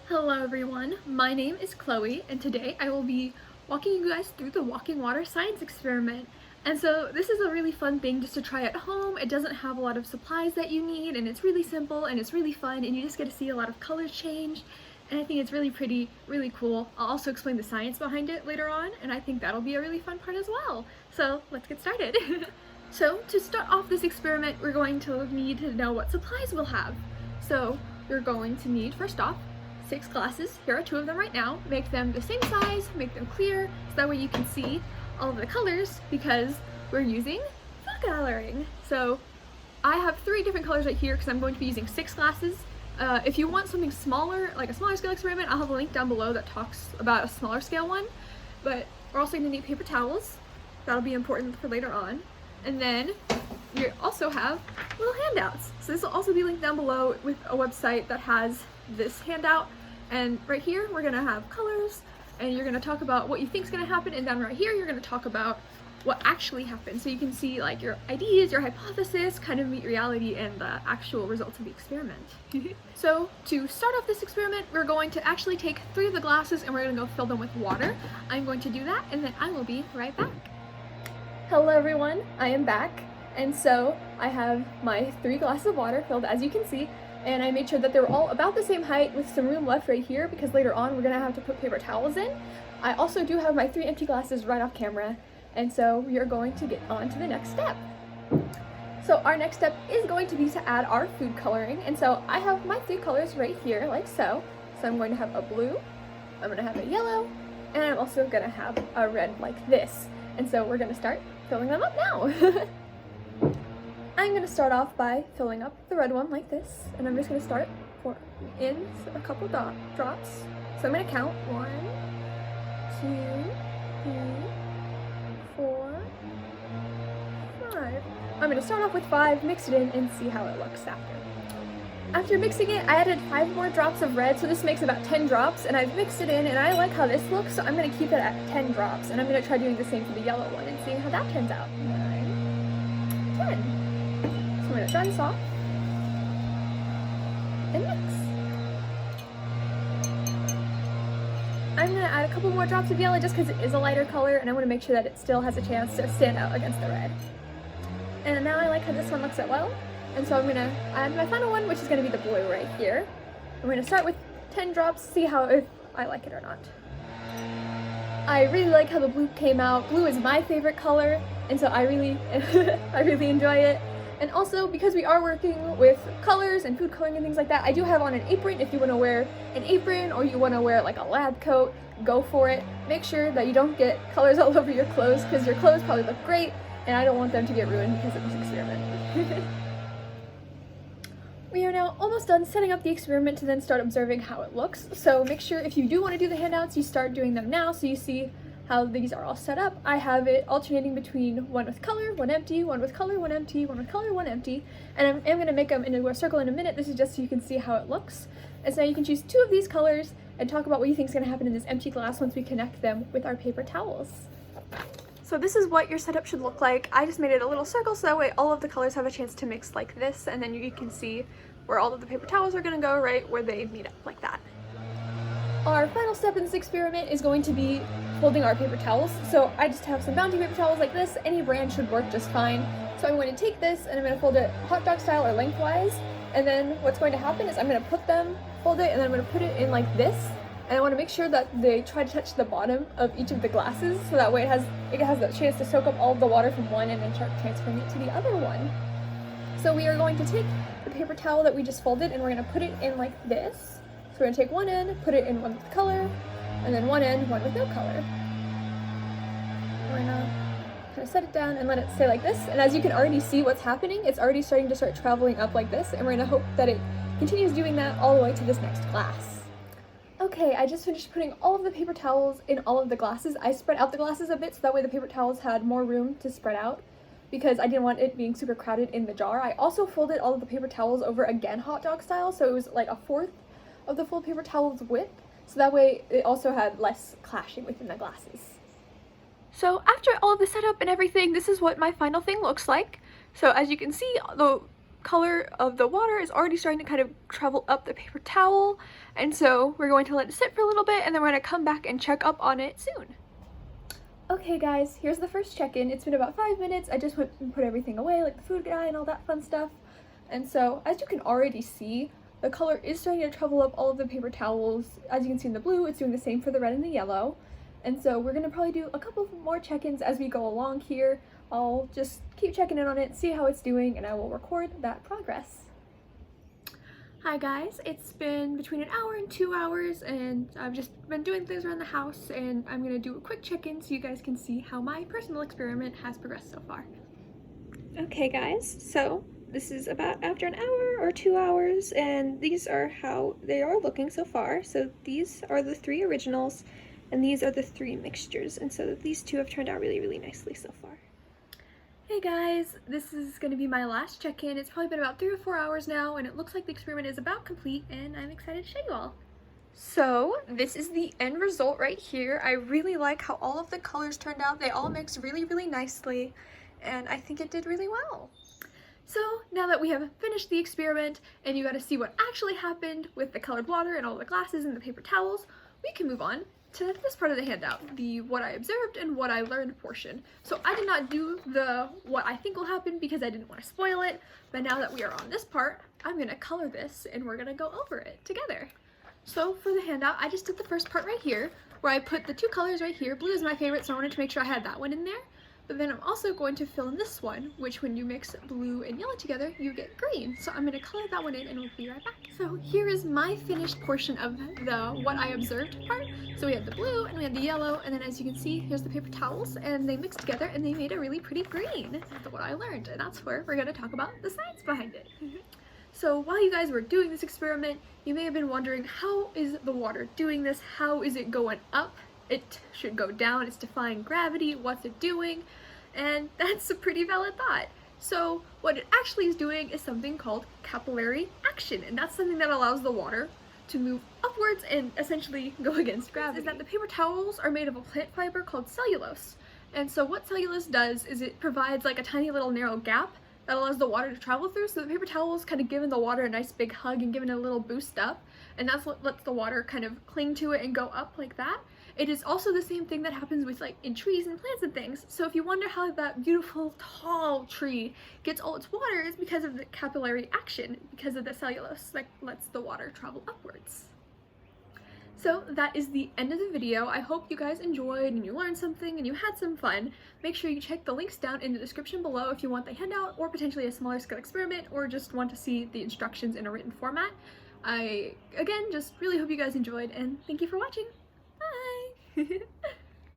Hello everyone, my name is Chloe and today I will be walking you guys through the walking water science experiment. And so this is a really fun thing just to try at home. It doesn't have a lot of supplies that you need and it's really simple and it's really fun and you just get to see a lot of colors change and I think it's really pretty, really cool. I'll also explain the science behind it later on and I think that'll be a really fun part as well. So let's get started. So to start off this experiment we're going to need to know what supplies we'll have. So you're going to need, first off, 6 glasses. Here are 2 of them right now. Make them the same size, make them clear, so that way you can see all of the colors because we're using food coloring. So I have 3 different colors right here because I'm going to be using 6 glasses. If you want something smaller, like a smaller scale experiment, I'll have a link down below that talks about a smaller scale one. But we're also going to need paper towels. That'll be important for later on. And then you also have little handouts. So this will also be linked down below with a website that has this handout, and right here we're gonna have colors and you're gonna talk about what you think is gonna happen, and then right here you're gonna talk about what actually happened so you can see like your ideas, your hypothesis, kind of meet reality and the actual results of the experiment. So to start off this experiment we're going to actually take 3 of the glasses and we're gonna go fill them with water. I'm going to do that and then I will be right back. Hello everyone, I am back, and so I have my 3 glasses of water filled as you can see, and I made sure that they were all about the same height with some room left right here because later on we're gonna have to put paper towels in. I also do have my 3 empty glasses right off camera, and so we are going to get on to the next step. So our next step is going to be to add our food coloring, and so I have my 3 colors right here like so. So I'm going to have a blue, I'm going to have a yellow, and I'm also going to have a red like this. And so we're going to start filling them up now. I'm going to start off by filling up the red one like this, and I'm just going to start pouring in a couple drops. So I'm going to count 1, 2, 3, 4, 5. I'm going to start off with 5, mix it in, and see how it looks after. After mixing it, I added 5 more drops of red, so this makes about 10 drops, and I've mixed it in, and I like how this looks, so I'm going to keep it at 10 drops, and I'm going to try doing the same for the yellow one and seeing how that turns out. 9, 10. I'm going to dry this off and mix. I'm going to add a couple more drops of yellow just because it is a lighter color and I want to make sure that it still has a chance to stand out against the red. And now I like how this one looks as well, and so I'm going to add my final one, which is going to be the blue right here. I'm going to start with 10 drops, see if I like it or not. I really like how the blue came out. Blue is my favorite color, and so I really enjoy it. And also, because we are working with colors and food coloring and things like that, I do have on an apron. If you want to wear an apron or you want to wear like a lab coat, go for it. Make sure that you don't get colors all over your clothes because your clothes probably look great and I don't want them to get ruined because of this experiment. We are now almost done setting up the experiment to then start observing how it looks. So make sure if you do want to do the handouts, you start doing them now so you see how these are all set up. I have it alternating between 1 with color, 1 empty, 1 with color, 1 empty, 1 with color, 1 empty, and I'm going to make them into a circle in a minute. This is just so you can see how it looks. And so now you can choose 2 of these colors and talk about what you think is going to happen in this empty glass once we connect them with our paper towels. So this is what your setup should look like. I just made it a little circle so that way all of the colors have a chance to mix like this, and then you can see where all of the paper towels are going to go, right where they meet up like that. Our final step in this experiment is going to be folding our paper towels. So I just have some Bounty paper towels like this. Any brand should work just fine. So I'm going to take this and I'm going to fold it hot dog style or lengthwise. And then what's going to happen is I'm going to fold it, and then I'm going to put it in like this. And I want to make sure that they try to touch the bottom of each of the glasses so that way it has the chance to soak up all of the water from one and then start transferring it to the other one. So we are going to take the paper towel that we just folded and we're going to put it in like this. So we're going to take one end, put it in one with color, and then one end, one with no color. We're going to kind of set it down and let it stay like this. And as you can already see what's happening, it's already starting to start traveling up like this, and we're going to hope that it continues doing that all the way to this next glass. Okay, I just finished putting all of the paper towels in all of the glasses. I spread out the glasses a bit so that way the paper towels had more room to spread out because I didn't want it being super crowded in the jar. I also folded all of the paper towels over again hot dog style, so it was like a 1/4 of the full paper towel's width, so that way it also had less clashing within the glasses. So after all of the setup and everything, this is what my final thing looks like. So as you can see, the color of the water is already starting to kind of travel up the paper towel, and so we're going to let it sit for a little bit and then we're going to come back and check up on it soon. Okay guys, here's the first check-in. It's been about 5 minutes. I just went and put everything away, like the food dye and all that fun stuff. And so, as you can already see, the color is starting to travel up all of the paper towels. As you can see in the blue, it's doing the same for the red and the yellow. And so we're gonna probably do a couple more check-ins as we go along here. I'll just keep checking in on it, see how it's doing, and I will record that progress. Hi guys, it's been between an hour and 2 hours, and I've just been doing things around the house, and I'm gonna do a quick check-in so you guys can see how my personal experiment has progressed so far. Okay guys, so this is about after an hour or 2 hours, and these are how they are looking so far. So these are the 3 originals, and these are the 3 mixtures, and so these 2 have turned out really nicely so far. Hey guys, this is going to be my last check-in. It's probably been about 3 or 4 hours now, and it looks like the experiment is about complete, and I'm excited to show you all. So this is the end result right here. I really like how all of the colors turned out. They all mixed really nicely, and I think it did really well. So now that we have finished the experiment and you got to see what actually happened with the colored water and all the glasses and the paper towels, we can move on to this part of the handout, the what I observed and what I learned portion. So I did not do the what I think will happen because I didn't want to spoil it, but now that we are on this part, I'm going to color this and we're going to go over it together. So for the handout, I just did the first part right here where I put the 2 colors right here. Blue is my favorite, so I wanted to make sure I had that one in there. But then I'm also going to fill in this one, which when you mix blue and yellow together, you get green. So I'm going to color that one in and we'll be right back. So here is my finished portion of the what I observed part. So we had the blue and we had the yellow, and then as you can see, here's the paper towels, and they mixed together and they made a really pretty green. That's what I learned, and that's where we're going to talk about the science behind it. So while you guys were doing this experiment, you may have been wondering, how is the water doing this? How is it going up? It should go down, it's defying gravity, what's it doing? And that's a pretty valid thought. So what it actually is doing is something called capillary action, and that's something that allows the water to move upwards and essentially go against gravity. Is that the paper towels are made of a plant fiber called cellulose. And so what cellulose does is it provides like a tiny little narrow gap that allows the water to travel through, so the paper towels kind of giving the water a nice big hug and giving it a little boost up, and that's what lets the water kind of cling to it and go up like that. It is also the same thing that happens with like in trees and plants and things. So if you wonder how that beautiful tall tree gets all its water, it's because of the capillary action, because of the cellulose that lets the water travel upwards. So that is the end of the video. I hope you guys enjoyed and you learned something and you had some fun. Make sure you check the links down in the description below if you want the handout or potentially a smaller scale experiment or just want to see the instructions in a written format. I, again, just really hope you guys enjoyed and thank you for watching. Bye!